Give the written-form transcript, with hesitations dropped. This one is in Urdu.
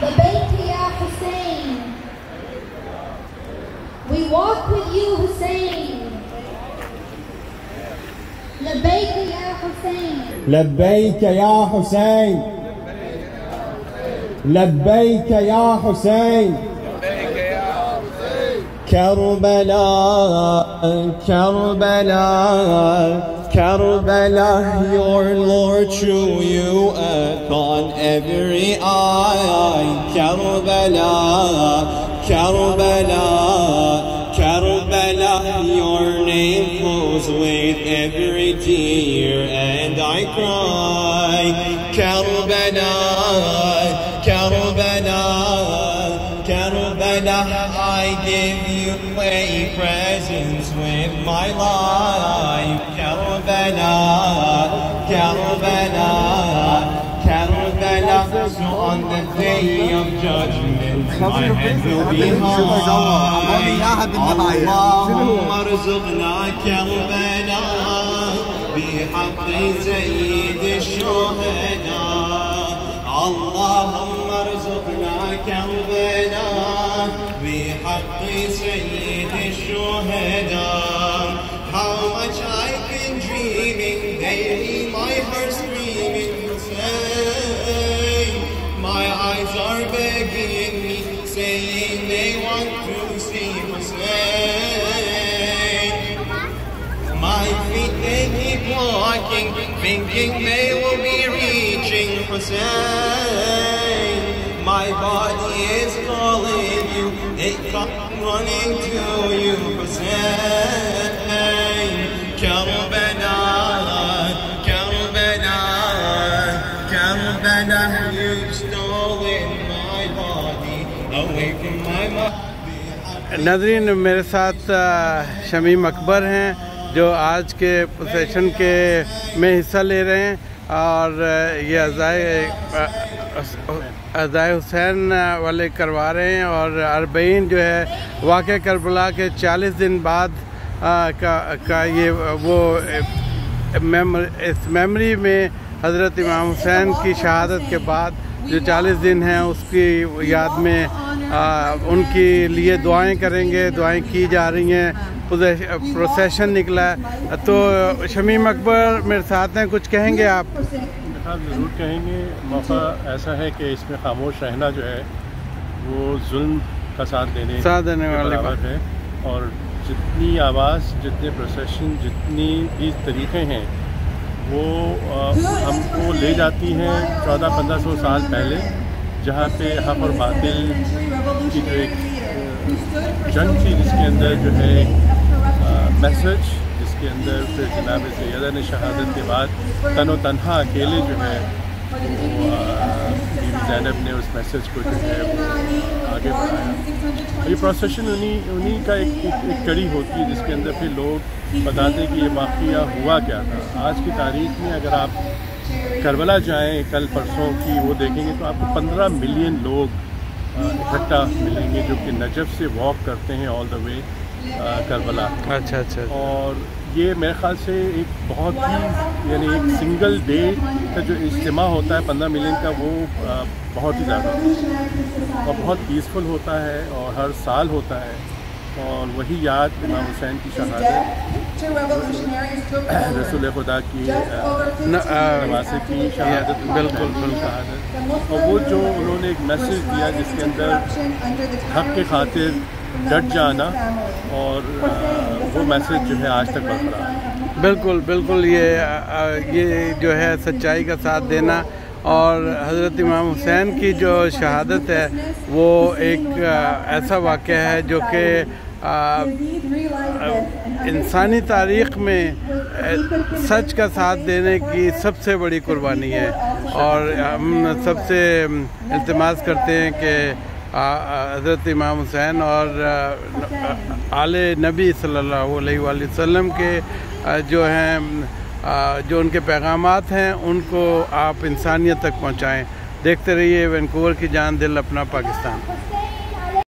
لبيك يا حسين. We walk with you, Hussein. لبيك يا حسين. لبيك يا حسين. لبيك يا حسين. Karbala Karbala Karbala, your Lord true, you upon every eye. Karbala, Karbala, Karbala, your name flows with every tear, and I cry. Karbala, Karbala, Karbala, I give you a presence with my life. Karbala, Karbala, Karbala, so on the day of judgment my head will be high. Allahumma arzuqna Karbala بحق سيد الشهداء. اللهم ارزقنا كربلاء بحق Syed الشهداء. How much I've been dreaming daily, my heart screaming Hussein. My eyes are begging me, saying they want to see Hussein. My feet they keep walking, thinking they will be reaching Hussein. My body is calling you, they come running to you, Hussein. Karbala, Karbala, Karbala, you've stolen my body away from my mind. ناظرین، میرے ساتھ شمیم اکبر ہیں جو آج کے پروسیشن کے میں حصہ لے رہے ہیں، اور یہ عزائے حسین والے کروا رہے ہیں، اور 40 جو ہے واقعہ کربلا کے 40 دن بعد کا یہ وہ اس میموری میں حضرت امام حسین کی شہادت کے بعد جو 40 دن ہیں اس کی یاد میں ان کے لیے دعائیں کریں گے. دعائیں کی جا رہی ہیں، پروسیشن نکلا ہے. تو شمیم اکبر میرے ساتھ ہیں، کچھ کہیں گے آپ؟ ضرور کہیں گے. موقع ایسا ہے کہ اس میں خاموش رہنا جو ہے وہ ظلم کا ساتھ دینے والی بات ہے، اور جتنی آواز، جتنے پروسیشن، جتنی بھی طریقے ہیں وہ ہم کو لے جاتی ہیں 1400-1500 سال پہلے، جہاں پہ حق اور باطل کی جو ایک جنگ تھی، جس کے اندر جو ہے ایک میسج، جس کے اندر پھر جناب سیدہ نے شہادت کے بعد تن و تنہا اکیلے جو ہے بیوی زینب نے اس میسج کو جو ہے وہ آگے بڑھایا. یہ پروسیشن انہی کا ایک کڑی ہوتی ہے جس کے اندر پھر لوگ بتاتے ہیں کہ یہ واقعہ ہوا کیا تھا. آج کی تاریخ میں اگر آپ کربلا جائیں کل پرسوں کی، وہ دیکھیں گے تو آپ کو 15 ملین لوگ اکٹھا ملیں گے جو کہ نجف سے واک کرتے ہیں آل دا وے کربلا. اچھا. اور یہ میرے خیال سے ایک بہت ہی یعنی ایک سنگل ڈے کا جو اجتماع ہوتا ہے 15 ملین کا، وہ بہت ہی زیادہ اور بہت پیسفل ہوتا ہے، اور ہر سال ہوتا ہے. اور وہی یاد امام حسین کی شہادت، رسول خدا کی نواسے کی شہادت، بالکل شہادت، اور وہ جو انہوں نے ایک میسج دیا جس کے اندر حق کے خاطر ڈٹ جانا، اور وہ میسج جو ہے آج تک برقرار ہے. بالکل یہ جو ہے سچائی کا ساتھ دینا، اور حضرت امام حسین کی جو شہادت ہے وہ ایک ایسا واقعہ ہے جو کہ انسانی تاریخ میں سچ کا ساتھ دینے کی سب سے بڑی قربانی ہے. اور ہم سب سے التماس کرتے ہیں کہ حضرت امام حسین اور آل نبی صلی اللہ علیہ وآلہ وسلم کے جو ہیں جو ان کے پیغامات ہیں ان کو آپ انسانیت تک پہنچائیں. دیکھتے رہیے وینکوور کی جان، دل اپنا پاکستان.